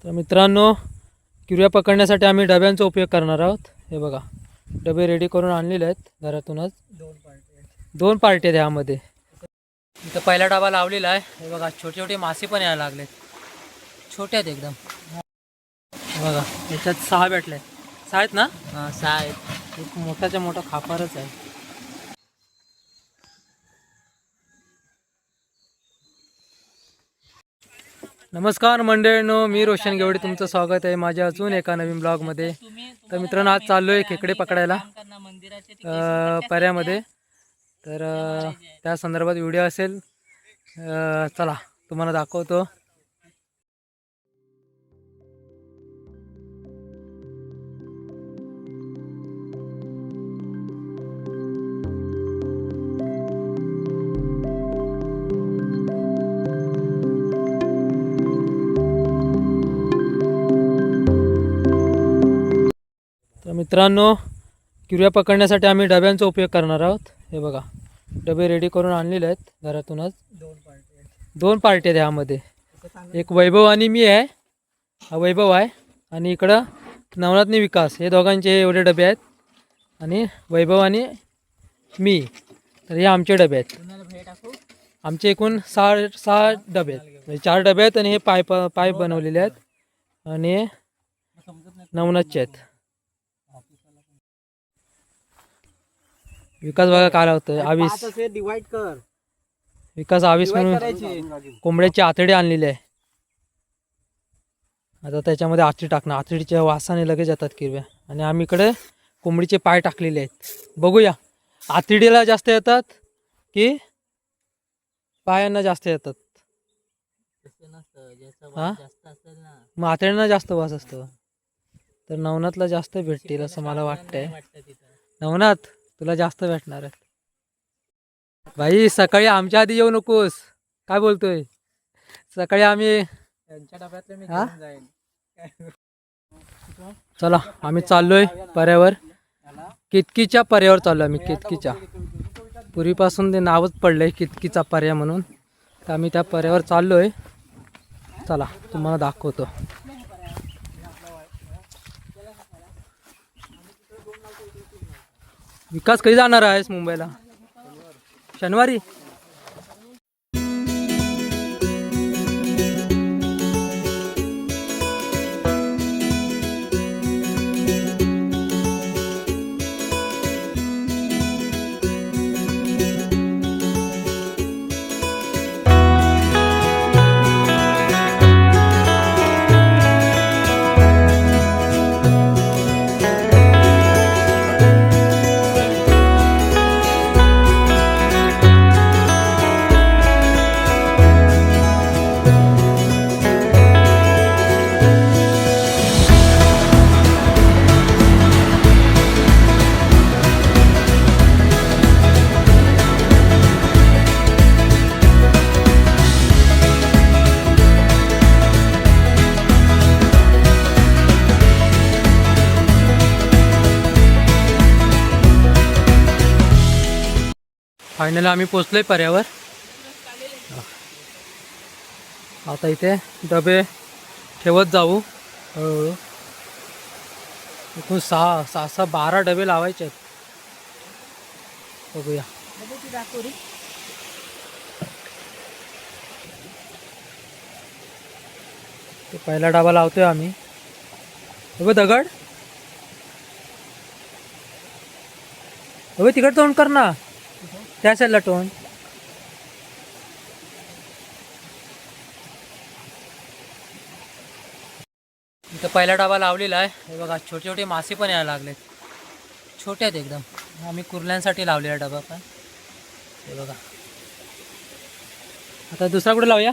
तर मित्रांनो, किरव्या पकडण्यासाठी आम्ही डब्यांचा उपयोग करणार आहोत. हे बघा, डबे रेडी करून आणलेले आहेत घरातूनच. दोन पार्टी आहेत यामध्ये. इथं पहिला डबा लावलेला आहे. हे बघा, छोटे छोटे मासे पण यायला लागलेत. छोटे आहेत एकदम. बघा, याच्यात 6 भेटले. 6 आहेत ना? हां, 6 आहेत. एक मोठाच्या मोठा खापरच आहे. नमस्कार मंडळींनो, मी रोशन गेवडे, तुमचं स्वागत आहे माझ्या अजून एका नवीन ब्लॉगमध्ये. तर मित्रांनो, आज चाललो आहे खेकडे पकडायला पर्यामध्ये. तर त्या संदर्भात व्हिडिओ असेल. चला तुम्हाला दाखवतो. तर मित्रांनो, किरव्या पकडण्यासाठी आम्ही डब्यांचा उपयोग करणार आहोत. हे बघा, डबे रेडी करून आणलेले आहेत घरातूनच. दोन पार्टी आहेत यामध्ये. एक वैभव आणि मी आहे. हा वैभव आहे. आणि इकडं नवनाथनी विकास, हे दोघांचे एवढे डबे आहेत. आणि वैभव आणि मी, तर हे आमचे डबे आहेत. आमचे एकूण 6 डबे आहेत. म्हणजे 4 डबे आहेत आणि हे पाईप बनवलेले आहेत. आणि नवनाथचे आहेत. विकास बघा काय होतं. आवीस डिवाइड कर. विकास आवीस म्हणून कोंबड्याची आतडी आणलेली आहे. आता त्याच्यामध्ये आतडी टाकणार. आतडीच्या वासाने लगेच येतात किरव्या. आणि आम्ही इकडे कोंबडीचे पाय टाकलेले आहेत. बघूया आतडीला जास्त येतात की पायांना जास्त येतात. हा, मग आतड्यांना जास्त वास असतो. तर नवनाथला जास्त भेटतील असं मला वाटतंय. नवनाथ, तुला जास्त भेटणार आहे. भाई, सकाळी आमच्या आधी येऊ नकोस. काय बोलतोय? सकाळी आम्ही त्यांच्या डब्यातले मी घेऊन जाईन. चला, आम्ही चाललोय पर्यावर. केतकीच्या पर्यावर चाललो आम्ही. केतकीच्या पूर्वीपासून ते नावच पडलंय केतकीचा पर्या म्हणून. तर आम्ही त्या पर्यावर चाललोय. चला तुम्हाला दाखवतो. विकास, कधी जाणार आहेस मुंबईला? शनिवारी. फायनली आम्ही पोचलोय पर्यावर. आता इथे डबे ठेवत जाऊ हळूहळू. एकूण 12 डबे लावायचे आहेत. बघूया. तो पहिला डबा लावतोय आम्ही. बघ दगड, बघ तिकडे तोंड कर ना. त्या साईडला टोन. इथं पहिला डबा लावलेला आहे. हे बघा, छोटे छोटे मासे पण यायला लागलेत. छोटे आहेत एकदम. आम्ही कुर्ल्यांसाठी लावलेला डबा पण. हे बघा. आता दुसरा कुठे लावूया?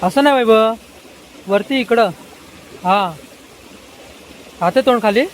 असं नाही वैभव. वरती इकडं. हा हाते तोंड खाली.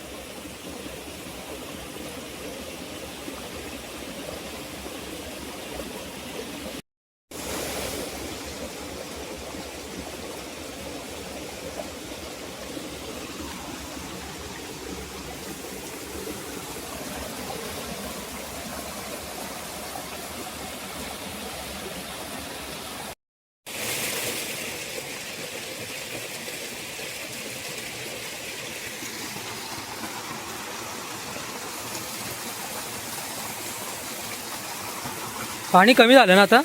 पाणी कमी झालं ना आता.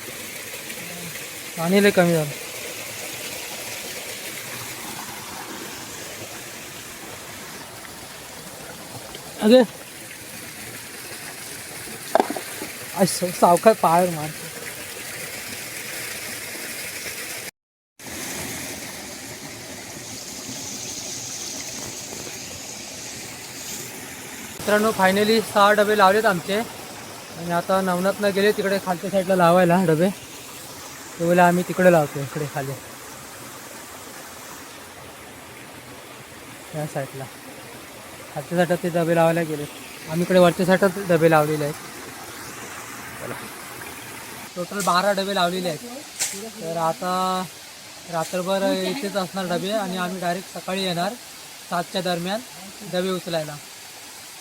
पाणी लय कमी झालं. अगे असं सावकाश पायावर मार. मित्रांनो फायनली 6 डबे लावलेत आमचे. आणि आता नवनाथनं गेले तिकडे खालच्या साईडला लावायला डबे. तेवढे आम्ही तिकडे लावतो इकडे खाली त्या साईडला. खालच्या साईडात ते डबे लावायला गेले. आम्ही इकडे वरच्या साईडात डबे लावलेले आहेत. टोटल 12 डबे लावलेले आहेत. तर आता रात्रभर इथेच असणार डबे आणि आम्ही डायरेक्ट सकाळी येणार 7च्या दरम्यान डबे उचलायला.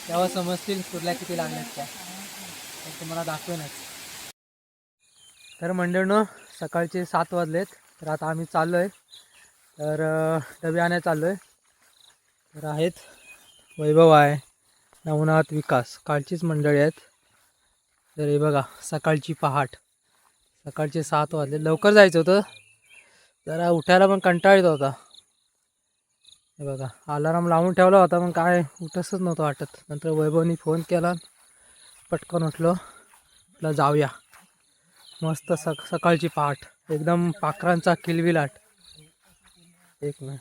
तेव्हा समजतील कुठल्या किती लागल्यात त्या. तर तुम्हाला दाखवेनच. तर मंडळींनो सकाळचे 7 वाजलेत. तर आता आम्ही चाललो आहे. तर डबे आणायला चाललो आहे. तर आहेत वैभव आहे, नवनाथ, विकास, कालचीच मंडळी आहेत. तर हे बघा सकाळची पहाट. सकाळचे 7 वाजले. लवकर जायचं होतं. जरा उठायला पण कंटाळा येत होता. हे बघा अलाराम लावून ठेवला होता पण काय उठसच नव्हतं वाटत. नंतर वैभवनी फोन केला. पटकन उठलो. म्हटलं जाऊया. मस्त सकाळची पहाट एकदम पाखरांचा किलबिलाट. एक मिनिट.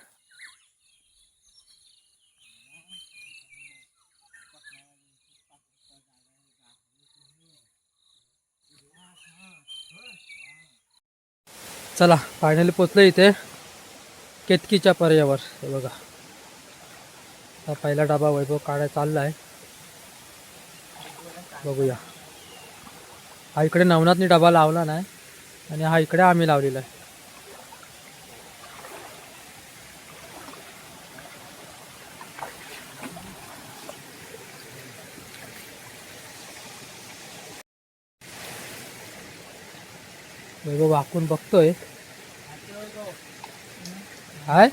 चला फायनली पोचलो इथे केतकीच्या पर्यावर. हे बघा हा पहिला डबा वैभव काढायला चालला आहे. बघूया. हा इकडे नवनाथनी डबा लावला नाही आणि हा इकडे आम्ही लावलेला आहे. वैभव वाकून बघतोय. हाय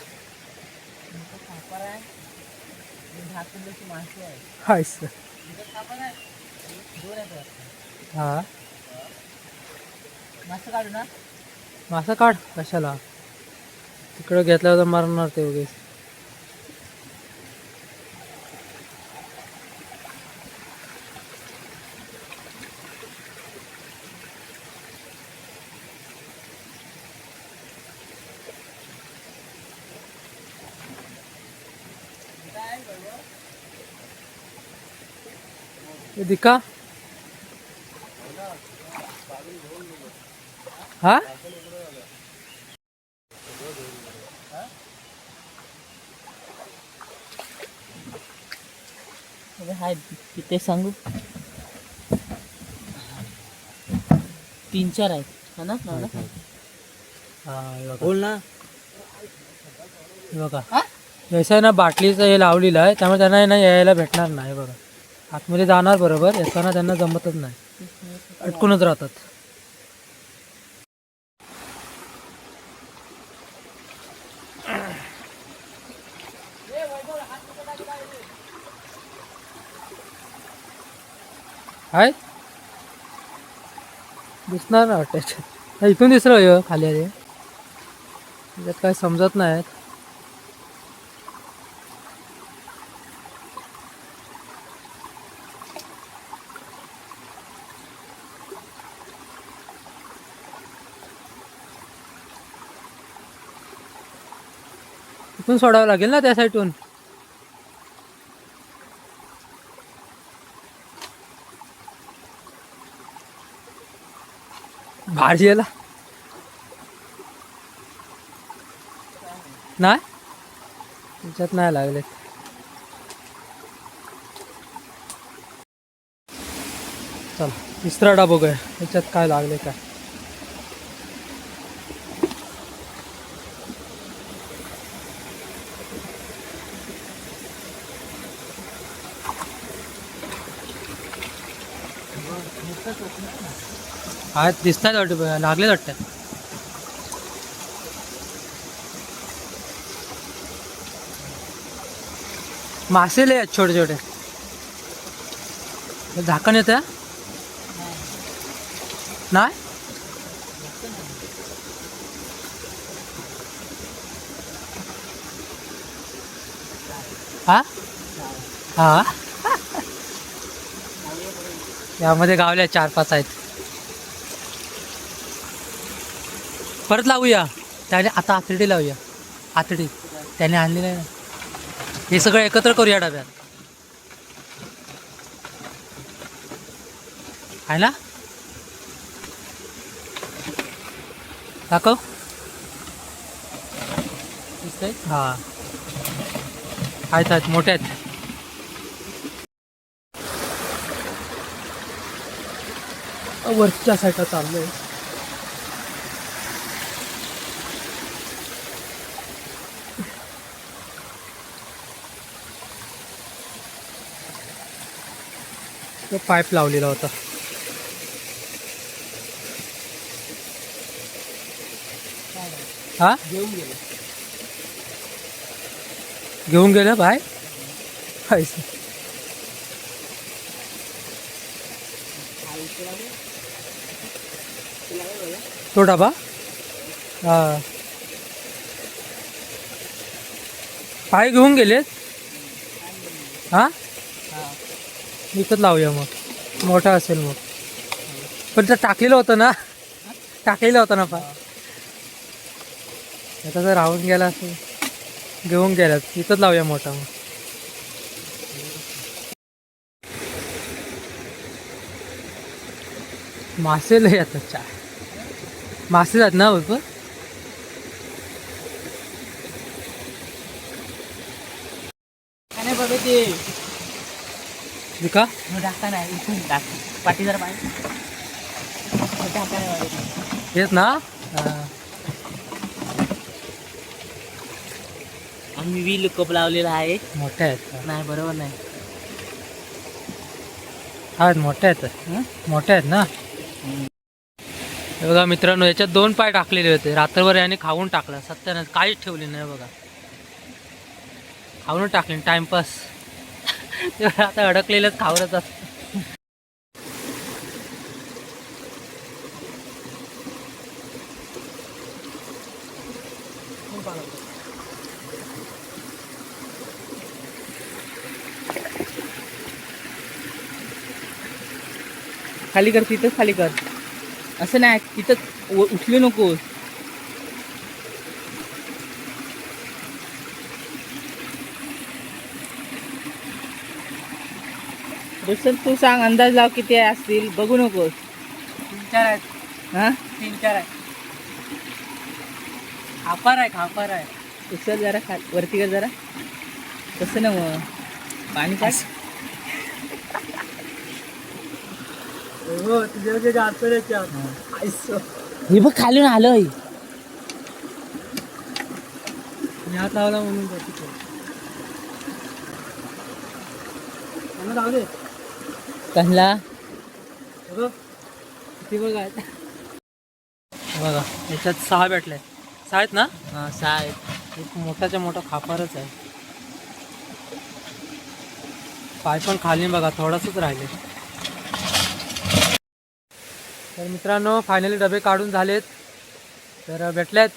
हाय सर. हा मासा काढ. कशाला तिकडं घेतल्यावर तर मारणार ते वगैरे. ये दिखा. हा हाय किती सांगू. 3-4 आहेत हा ना. हा बोल ना. बघा व्यवसाय ना बाटलीचं हे लावलेलं आहे त्यामुळे त्यांना ना यायला भेटणार नाही. बघा आतमध्ये जाणार बरोबर येताना त्यांना जमतच नाही. अटकूनच राहतात. हाय दिसणार ना वाटतं. इथून दिसलं खाली आले. त्याच्यात काय समजत नाही. इथून सोडावं लागेल ना त्या साईडून. भाजी याला नाही त्याच्यात नाही लागले. चल तिसरा डबा बघूया त्याच्यात काय लागले काय. हा दिसतात वाटतं लागले वाटतं. मासे लय आहेत छोटे छोटे. झाकण येतं नाही. हा हा यामध्ये गावल्या 4-5 आहेत. परत लावूया त्याने आता आतडी लावूया. आतडी त्याने आणलेलं आहे ना. हे सगळं एकत्र करूया डब्यात आहे ना. दाखव हा आहेत मोठे आहेत. वरच्या साईडला चाललोय. तो पाईप लावलेला होता. हा घेऊन गेलं बाय. तो डबा हा पाय घेऊन गेलेत. हा विकत लावूया मग मोठा असेल मग. पण ते टाकलेलं होतं ना. टाकलेलं होतं ना पाय. आता जर राहून गेला असेल घेऊन गेलात विकत लावूया मोठा मग. मासे लय येतात. चार मासे आहेत ना भरपूर. बघ ते विका ढाका नाही इथून टाक पाठी जरा पाहिजे. येत ना. आम्ही विल कप लावलेला आहे. मोठे आहेत. नाही बरोबर नाही. आहेत मोठे आहेत. मोठे आहेत ना. हे बघा मित्रांनो याच्यात 2 पाय टाकलेले होते. रात्रभर याने खाऊन टाकला. सत्यानं काहीच ठेवले नाही बघा. खाऊन टाकले टाइमपास. आता अडकलेलंच खावरच असत. खाली कर तिथंच खाली कर. असं नाही तिथं उठली नको. दुसरं तू सांग अंदाज लाव किती असतील. बघू नकोस. 3-4 आहेत. हा 3-4 आहेत. खापर आहे. दुसरं जरा वरती कर जरा. तसं ना मग पाणी काय हे बघ खालून आलोय. हात लावला म्हणून कसला किती बघा याच्यात 6 भेटले. 6 आहेत ना. हा 6 आहेत. एक मोठाच्या मोठा खापरच आहे. पाय पण खाली बघा थोडासच राहिले. तर मित्रांनो फायनली डबे काढून झालेत. तर भेटलेत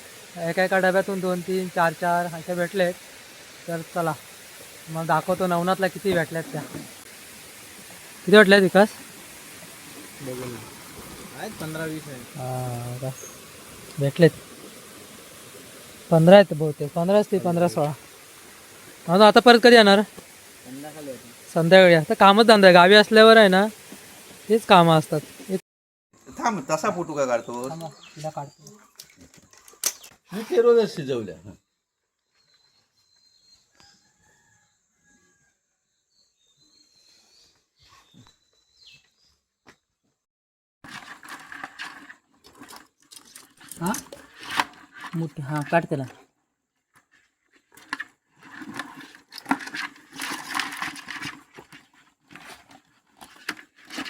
एका डब्यातून 2-3 4-4 अशा भेटलेत. तर चला मग दाखवतो नवनाथला किती भेटल्यात त्या. किती भेटल्यात विकास. 15-20 आहेत. हां भेटलेत 15 आहेत बहुतेक. 15 असते 15-16. हा आता परत कधी येणार. संध्याकाळी. आता कामच धंदा आहे गावी असल्यावर आहे ना. हेच कामं असतात. थांब तसा फोटो काय काढतो. तिला काढतो. मी ते रोजच शिजवल्या. हा मोठी हां काढ त्याला.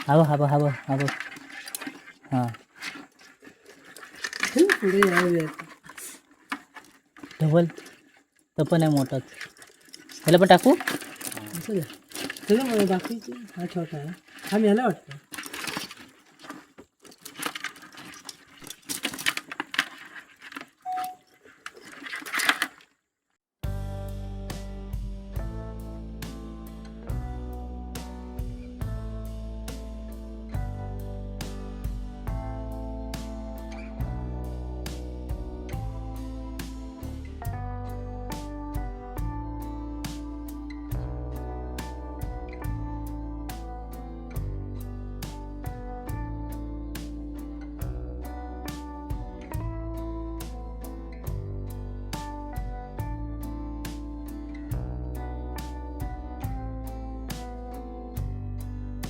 हवं हां पुढे यावेत. ढबल तपन आहे मोठाच. त्याला पण टाकू. असं द्या. सगळं बाकीचे हा छोटा आहे. हा मेला वाटतं.